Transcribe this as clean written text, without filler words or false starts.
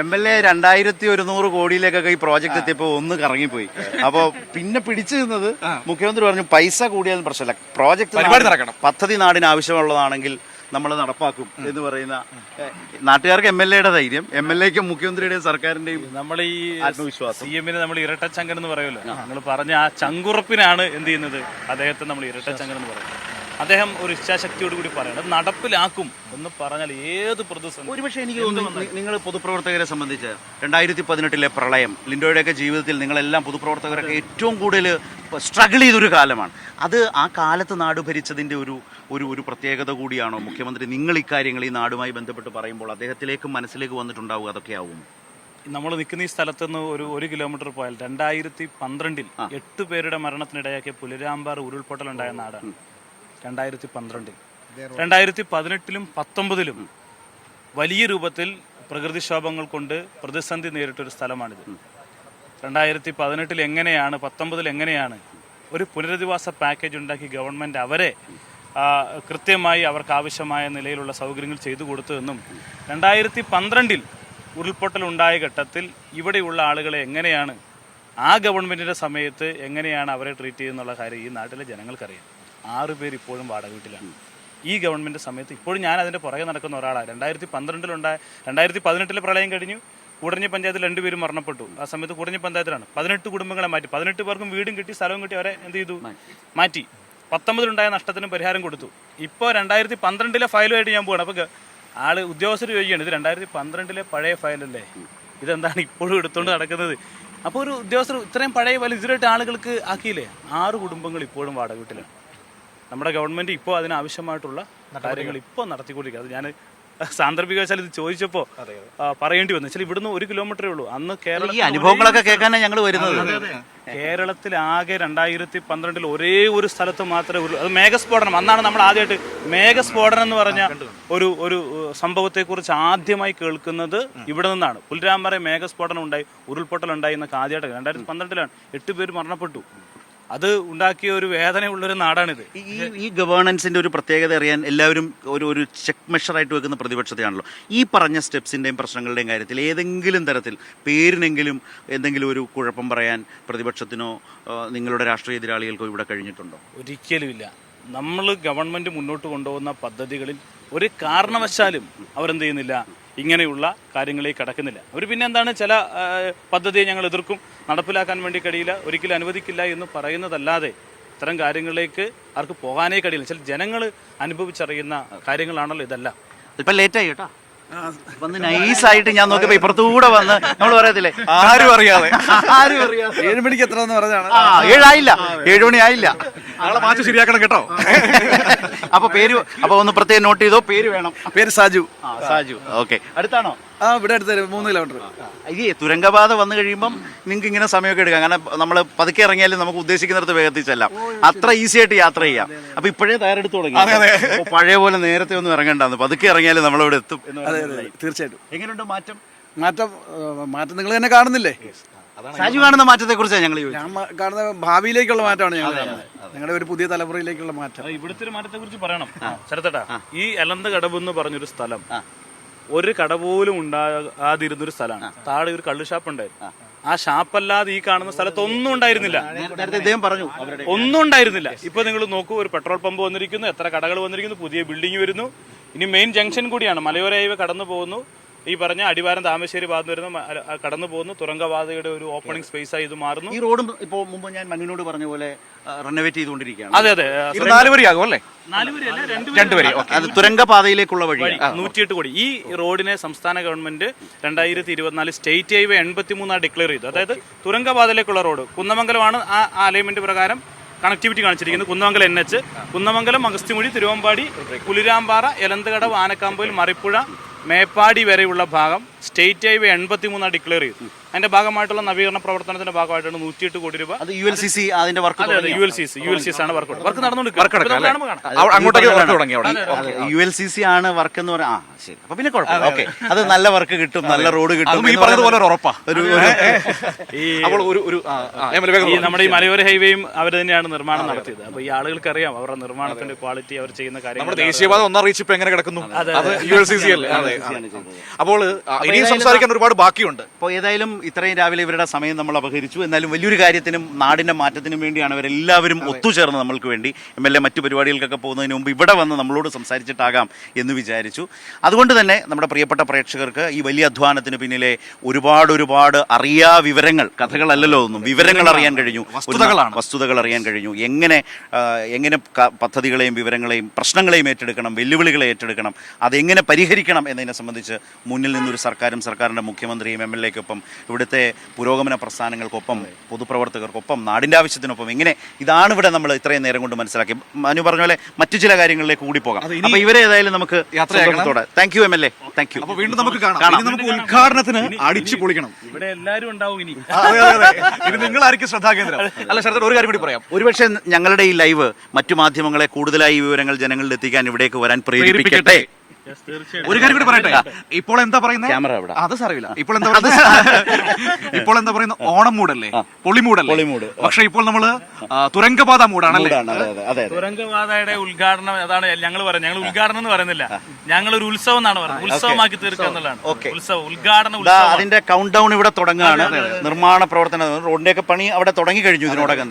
MLA 2100 കോടിയിലേക്കൊക്കെ ഈ project എത്തിയപ്പോൾ ഒന്ന് കറങ്ങിപ്പോയി. അപ്പോൾ പിന്നെ പിടിച്ചു നിന്നത് മുഖ്യമന്ത്രി പറഞ്ഞു പൈസ കൂടിയാലും പ്രശ്നമില്ല, പ്രോജക്റ്റ് പദ്ധതി നാടിന് ആവശ്യമുള്ളതാണെങ്കിൽ നമ്മൾ നടപ്പാക്കും എന്ന് പറയുന്ന നാട്ടുകാർക്ക് MLA-യുടെ ധൈര്യം, MLA-ക്കും മുഖ്യമന്ത്രിയുടെയും സർക്കാരിന്റെയും നമ്മൾ ഈ ആത്മവിശ്വാസം. CM-നെ നമ്മൾ ഇരട്ടച്ചങ്കൻ എന്ന് പറയുമല്ലോ, നമ്മൾ പറഞ്ഞ ആ ചങ്കുറപ്പിനാണ് എന്ത് ചെയ്യുന്നത്, അദ്ദേഹത്തെ നമ്മൾ ഇരട്ടച്ചങ്കൻ എന്ന് പറയുന്നത്. അദ്ദേഹം ഒരു ഇച്ഛാശക്തിയോട് കൂടി പറയണം, അത് നടപ്പിലാക്കും എന്ന് പറഞ്ഞാൽ ഏത് പ്രതിസന്ധി. ഒരുപക്ഷെ എനിക്ക് തോന്നുന്നു നിങ്ങൾ പൊതുപ്രവർത്തകരെ സംബന്ധിച്ച് 2018 പ്രളയം, ലിൻഡോയുടെയൊക്കെ ജീവിതത്തിൽ നിങ്ങളെല്ലാം പൊതുപ്രവർത്തകരൊക്കെ ഏറ്റവും കൂടുതൽ സ്ട്രഗിൾ ചെയ്തൊരു കാലമാണ്. അത് ആ കാലത്ത് നാട് ഭരിച്ചതിൻ്റെ ഒരു പ്രത്യേകത കൂടിയാണോ മുഖ്യമന്ത്രി? നിങ്ങൾ ഇക്കാര്യങ്ങൾ ഈ നാടുമായി ബന്ധപ്പെട്ട് പറയുമ്പോൾ അദ്ദേഹത്തിലേക്ക് മനസ്സിലേക്ക് വന്നിട്ടുണ്ടാവുക അതൊക്കെ ആവും. നമ്മൾ നിൽക്കുന്ന ഈ സ്ഥലത്ത് നിന്ന് ഒരു കിലോമീറ്റർ പോയാൽ 2012 8 പേരുടെ മരണത്തിനിടയാക്കിയ പുലരാമ്പാറ ഉരുൾപൊട്ടലുണ്ടായ നാടാണ് 2012. 2018-ലും 2019-ലും വലിയ രൂപത്തിൽ പ്രകൃതിക്ഷോഭങ്ങൾ കൊണ്ട് പ്രതിസന്ധി നേരിട്ടൊരു സ്ഥലമാണിത്. 2018 എങ്ങനെയാണ്, 2019 എങ്ങനെയാണ് ഒരു പുനരധിവാസ പാക്കേജ് ഉണ്ടാക്കി ഗവൺമെൻറ് അവരെ കൃത്യമായി അവർക്ക് ആവശ്യമായ നിലയിലുള്ള സൗകര്യങ്ങൾ ചെയ്തു കൊടുത്തതെന്നും 2012 ഉരുൾപൊട്ടൽ ഉണ്ടായ ഘട്ടത്തിൽ ഇവിടെയുള്ള ആളുകളെ എങ്ങനെയാണ് ആ ഗവൺമെൻറ്റിൻ്റെ സമയത്ത് എങ്ങനെയാണ് അവരെ ട്രീറ്റ് ചെയ്യുന്നുള്ള കാര്യം ഈ നാട്ടിലെ ജനങ്ങൾക്കറിയാം. 6 പേര് ഇപ്പോഴും വാടക വീട്ടിലാണ്. ഈ ഗവൺമെൻറ് സമയത്ത് ഇപ്പോഴും ഞാൻ അതിൻ്റെ പുറകെ നടക്കുന്ന ഒരാളാണ്. 2018 പ്രളയം കഴിഞ്ഞു, കൂടഞ്ഞി പഞ്ചായത്തിൽ 2 പേരും മരണപ്പെട്ടു. ആ സമയത്ത് കൂടഞ്ഞി പഞ്ചായത്തിലാണ് 18 കുടുംബങ്ങളെ മാറ്റി, 18 പേർക്കും വീടും കിട്ടി, സ്ഥലവും കിട്ടി, അവരെ എന്ത് ചെയ്തു, മാറ്റി. 19-ലുണ്ടായ നഷ്ടത്തിന് പരിഹാരം കൊടുത്തു. ഇപ്പോൾ 2012 ഫയലുമായിട്ട് ഞാൻ പോവാണ്. അപ്പോൾ ഉദ്യോഗസ്ഥർ ചോദിക്കുകയാണ്, ഇത് 2012 പഴയ ഫയലല്ലേ, ഇതെന്താണ് ഇപ്പോഴും എടുത്തുകൊണ്ട് നടക്കുന്നത്? അപ്പോൾ ഒരു ഉദ്യോഗസ്ഥർ ഇത്രയും പഴയ ഫയൽ ഇതിലായിട്ട് ആളുകൾക്ക് ആക്കിയില്ലേ? 6 കുടുംബങ്ങൾ ഇപ്പോഴും വാടക വീട്ടിലാണ്. നമ്മുടെ ഗവൺമെൻറ് ഇപ്പോൾ അതിനാവശ്യമായിട്ടുള്ള കാര്യങ്ങൾ ഇപ്പോൾ നടത്തിക്കൊണ്ടിരിക്കുക. അത് ഞാൻ സാന്ദർഭികവശാൽ ഇത് ചോദിച്ചപ്പോൾ പറയേണ്ടി വന്നു. വെച്ചാൽ ഇവിടുന്ന് 1 കിലോമീറ്ററേ ഉള്ളൂ. അന്ന് കേരളത്തിൽ അനുഭവങ്ങളൊക്കെ കേൾക്കാനാണ് ഞങ്ങൾ വരുന്നത്. കേരളത്തിൽ ആകെ 2012 ഒരേ ഒരു സ്ഥലത്ത് മാത്രമേ അത് മേഘസ്ഫോടനം. അന്നാണ് നമ്മൾ ആദ്യമായിട്ട് മേഘസ്ഫോടനം എന്ന് പറഞ്ഞ ഒരു സംഭവത്തെക്കുറിച്ച് ആദ്യമായി കേൾക്കുന്നത് ഇവിടെ നിന്നാണ്. പുലരാമ്പാറ മേഘസ്ഫോടനം ഉണ്ടായി, ഉരുൾപൊട്ടലുണ്ടായി എന്നൊക്കെ ആദ്യമായിട്ട് 2012-ലാണ് 8 പേര് മരണപ്പെട്ടു. അത് ഉണ്ടാക്കിയ ഒരു വേദനയുള്ളൊരു നാടാണിത്. ഈ ഗവേണൻസിന്റെ ഒരു പ്രത്യേകത അറിയാൻ എല്ലാവരും ഒരു ചെക്ക് മെഷറായിട്ട് വെക്കുന്ന പ്രതിപക്ഷത്തെയാണല്ലോ. ഈ പറഞ്ഞ സ്റ്റെപ്സിന്റെയും പ്രശ്നങ്ങളുടെയും കാര്യത്തിൽ ഏതെങ്കിലും തരത്തിൽ പേരിനെങ്കിലും എന്തെങ്കിലും ഒരു കുഴപ്പം പറയാൻ പ്രതിപക്ഷത്തിനോ നിങ്ങളുടെ രാഷ്ട്രീയ എതിരാളികൾക്കോ ഇവിടെ കഴിഞ്ഞിട്ടുണ്ടോ? ഒരിക്കലുമില്ല. നമ്മൾ ഗവൺമെൻറ് മുന്നോട്ട് കൊണ്ടുപോകുന്ന പദ്ധതികളിൽ ഒരു കാരണവശാലും അവരെന്ത് ചെയ്യുന്നില്ല, ഇങ്ങനെയുള്ള കാര്യങ്ങളിലേക്ക് കടക്കുന്നില്ല. അവർ പിന്നെ എന്താണ്, ചില പദ്ധതിയെ ഞങ്ങൾ എതിർക്കും, നടപ്പിലാക്കാൻ വേണ്ടി കഴിയില്ല, ഒരിക്കലും അനുവദിക്കില്ല എന്ന് പറയുന്നതല്ലാതെ ഇത്തരം കാര്യങ്ങളിലേക്ക് അവർക്ക് പോകാനേ കഴിയില്ല. ചില ജനങ്ങൾ അനുഭവിച്ചറിയുന്ന കാര്യങ്ങളാണല്ലോ ഇതെല്ലാം. ഇപ്പം ലേറ്റായി കേട്ടോ, വന്ന് നൈസായിട്ട് ഞാൻ നോക്കിയപ്പോ ഇപ്പുറത്തൂടെ വന്ന് നമ്മൾ പറയത്തില്ലേ, ആരും അറിയാതെ 7 മണിക്ക് എത്ര പറഞ്ഞാണ്. 7 ആയില്ല, 7 മണി ആയില്ല. നാളെ മാച്ച് ശരിയാക്കണം കേട്ടോ. അപ്പൊ ഒന്ന് പ്രത്യേകം നോട്ട് ചെയ്തോ, പേര് വേണം. പേര് സാജു. സാജു, ഓക്കെ. അടുത്താണോ? ഇവിടെ അടുത്ത് 3 കിലോമീറ്റർ. ഈ തുരങ്കപാത വന്നു കഴിയുമ്പം നിങ്ങൾക്ക് ഇങ്ങനെ സമയമൊക്കെ എടുക്കാം, കാരണം നമ്മൾ പതുക്കെ ഇറങ്ങിയാലും നമുക്ക് ഉദ്ദേശിക്കുന്നിടത്ത് വേഗത്തിൽ ചെല്ലാം, അത്ര ഈസി ആയിട്ട് യാത്ര ചെയ്യാം. അപ്പൊ ഇപ്പോഴേ തയ്യാറെടുത്ത് തുടങ്ങി, പഴയ പോലെ നേരത്തെ ഒന്നും ഇറങ്ങണ്ടാന്ന്, പതുക്കെ ഇറങ്ങിയാലും നമ്മളിവിടെ എത്തും. തീർച്ചയായിട്ടും. എങ്ങനെയുണ്ട് മാറ്റം? മാറ്റം നിങ്ങൾ തന്നെ കാണുന്നില്ലേ? സാജു കാണുന്ന മാറ്റത്തെ കുറിച്ചാണ് ഞങ്ങൾ കാണുന്ന ഭാവിയിലേക്കുള്ള മാറ്റമാണ് ഞങ്ങൾ കാണുന്നത്, ഞങ്ങളുടെ ഒരു പുതിയ തലമുറയിലേക്കുള്ള മാറ്റം. ഇവിടുത്തെ ഒരു മാറ്റത്തെ കുറിച്ച് പറയണം ശരത്തേട്ടാ. ഈ എലന്ത് കടവ് എന്ന് പറഞ്ഞൊരു സ്ഥലം ഒരു കട പോലും ഉണ്ടാകാതിരുന്നൊരു സ്ഥലമാണ്. താഴെ ഒരു കള്ള് ഷാപ്പ് ഉണ്ടായിരുന്നു. ആ ഷാപ്പല്ലാതെ ഈ കാണുന്ന സ്ഥലത്ത് ഒന്നും ഉണ്ടായിരുന്നില്ല, ഒന്നും ഉണ്ടായിരുന്നില്ല. ഇപ്പൊ നിങ്ങൾ നോക്കൂ, ഒരു പെട്രോൾ പമ്പ് വന്നിരിക്കുന്നു, എത്ര കടകൾ വന്നിരിക്കുന്നു, പുതിയ ബിൽഡിംഗ് വരുന്നു. ഇനി മെയിൻ ജംഗ്ഷൻ കൂടിയാണ്, മലയോര ഹൈവേ കടന്നു പോകുന്നു. ഈ പറഞ്ഞ അടിവാരം താമരശ്ശേരി ഭാഗത്ത് വരുന്ന കടന്നു പോകുന്നു. തുരങ്കപാതയുടെ ഒരു ഓപ്പണിംഗ് സ്പേസ് ആയി ഇത് മാറുന്നു. ഈ റോഡും ഇപ്പോൾ മുമ്പ് ഞാൻ മനുവിനോട് പറഞ്ഞ പോലെ റെനോവേറ്റ് ചെയ്തുകൊണ്ടിരിക്കുകയാണ്. അതെ അതെ, 4 വരിയാകും അല്ലേ? 4 വരിയല്ല, 2 വരി. അത് തുരങ്കപാതയിലേക്കുള്ള വഴി 108 കോടി. ഈ റോഡിനെ സംസ്ഥാന ഗവൺമെന്റ് 2024 സ്റ്റേറ്റ് ഹൈവേ 83 ഡിക്ലെയർ ചെയ്തു. അതായത് തുരങ്കപാതയിലേക്കുള്ള റോഡ് കുന്നമംഗലമാണ് ആ അലൈൻമെന്റ് പ്രകാരം കണക്ടിവിറ്റി കാണിച്ചിരിക്കുന്നത്. കുന്നമംഗലം NH, കുന്നമംഗലം, അഗസ്ത്യമുടി, തിരുവമ്പാടി, പുലിരാമ്പാറ, എലന്തകടവ്, ആനക്കാമ്പൊയിൽ, മറിപ്പുഴ, മേപ്പാടി വരെയുള്ള ഭാഗം സ്റ്റേറ്റ് ഹൈവേ 83 ഡിക്ലെയർ ചെയ്തു. അതിന്റെ ഭാഗമായിട്ടുള്ള നവീകരണ പ്രവർത്തനത്തിന്റെ ഭാഗമായിട്ടാണ് 108 കോടി രൂപ. അത് ULCC അതിന്റെ വർക്ക് ULCC ആണ് വർക്ക് നടന്നുകൊണ്ടിരിക്കുന്നത്. ULCC ആണ് വർക്ക് എന്ന് പറയാം. ശരി, അപ്പൊ പിന്നെ കുഴപ്പമില്ല, ഓക്കെ. അത് നല്ല വർക്ക് കിട്ടും, നല്ല റോഡ് കിട്ടും, നമ്മുടെ ഈ മലയോര ഹൈവേയും അവർ തന്നെയാണ് നിർമ്മാണം നടത്തിയത്. അപ്പൊ ഈ ആളുകൾക്ക് അറിയാം അവരുടെ നിർമ്മാണത്തിന്റെ ക്വാളിറ്റി, അവർ ചെയ്യുന്ന കാര്യങ്ങൾ. ദേശീയപാത 1 റീച്ച് ഇപ്പൊ എങ്ങനെ കിടക്കുന്നു? ULCC അല്ലേ? അപ്പോൾ ഇനി ഇനിയും സംസാരിക്കാൻ ഒരുപാട് ബാക്കിയുണ്ട്. അപ്പോൾ ഏതായാലും ഇത്രയും രാവിലെ ഇവരുടെ സമയം നമ്മൾ അപഹരിച്ചു. എന്നാലും വലിയൊരു കാര്യത്തിനും നാടിൻ്റെ മാറ്റത്തിനും വേണ്ടിയാണ് അവരെല്ലാവരും ഒത്തുചേർന്ന് നമ്മൾക്ക് വേണ്ടി. MLA മറ്റു പരിപാടികൾക്കൊക്കെ പോകുന്നതിന് മുമ്പ് ഇവിടെ വന്ന് നമ്മളോട് സംസാരിച്ചിട്ടാകാം എന്ന് വിചാരിച്ചു. അതുകൊണ്ട് തന്നെ നമ്മുടെ പ്രിയപ്പെട്ട പ്രേക്ഷകർക്ക് ഈ വലിയ അധ്വാനത്തിന് പിന്നിലെ ഒരുപാട് അറിയാ വിവരങ്ങൾ, കഥകളല്ലല്ലോ ഒന്നും, വിവരങ്ങൾ അറിയാൻ കഴിഞ്ഞു, വസ്തുതകൾ അറിയാൻ കഴിഞ്ഞു. എങ്ങനെ പദ്ധതികളെയും വിവരങ്ങളെയും പ്രശ്നങ്ങളെയും ഏറ്റെടുക്കണം, വെല്ലുവിളികളെ ഏറ്റെടുക്കണം, അതെങ്ങനെ പരിഹരിക്കണം എന്നതിനെ സംബന്ധിച്ച് മുന്നിൽ നിന്നൊരു സർക്കാരിൻ്റെ മുഖ്യമന്ത്രിയും MLAക്കൊപ്പം ഇവിടുത്തെ പുരോഗമന പ്രസ്ഥാനങ്ങൾക്കൊപ്പം പൊതുപ്രവർത്തകർക്കൊപ്പം നാടിൻ്റെ ആവശ്യത്തിനൊപ്പം എങ്ങനെ ഇതാണ് ഇവിടെ നമ്മൾ ഇത്രയും നേരം കൊണ്ട് മനസ്സിലാക്കി. മനു പറഞ്ഞ പോലെ മറ്റു ചില കാര്യങ്ങളിലേക്ക് കൂടി പോകാം. അപ്പോൾ ഇവരെ ഏതായാലും നമുക്ക് യാത്രയോടെ thank you MLA, thank you. അപ്പോൾ വീണ്ടും നമുക്ക് കാണാം. നമുക്ക് ഉദ്ഘാടനത്തിന് അടിച്ചു പൊളിക്കണം. ഇവിടെ എല്ലാവരും ഉണ്ടാവും ഇനി. ഇത് നിങ്ങളായിരിക്കും ശ്രദ്ധാകേന്ദ്രം. അല്ല ശരത്, ഒരു കാര്യം കൂടി പറയാം. ഒരുപക്ഷെ ഞങ്ങളുടെ ഈ ലൈവ് മറ്റു മാധ്യമങ്ങളെ കൂടുതലായി ഈ വിവരങ്ങൾ ജനങ്ങളിൽ എത്തിക്കാൻ ഇവിടേക്ക് വരാൻ പ്രേരിപ്പിക്കട്ടെ. ഒരു കാര്യം കൂടി പറയട്ടെ. ഇപ്പോൾ എന്താ പറയുന്നത്? ക്യാമറ അവിടെ. അത് സാരമില്ല. ഇപ്പോൾ എന്താ പറയുന്നത്? ഓണം മൂടല്ലേ, പൊളിമൂടല്ലേ? പക്ഷെ ഇപ്പോൾ നമ്മള് തുരങ്കപാത മൂടാണല്ലേ? തുരങ്കപാതയുടെ ഉദ്ഘാടനം അതാണ് ഞങ്ങൾ പറയുന്നത്. ഞങ്ങൾ ഉദ്ഘാടനം എന്ന് പറയുന്നില്ല, ഞങ്ങളൊരു ഉത്സവം എന്നാണ് പറയുന്നത്. ഉത്സവമാക്കി തീർക്കുക എന്നുള്ളതാണ്. ഉത്സവം, ഉദ്ഘാടനം. അതിന്റെ കൗണ്ട് ഡൗൺ ഇവിടെ തുടങ്ങുകയാണ്. നിർമ്മാണ പ്രവർത്തനം, റോഡിന്റെ ഒക്കെ പണി അവിടെ തുടങ്ങി കഴിഞ്ഞു ഇതിനോടകം.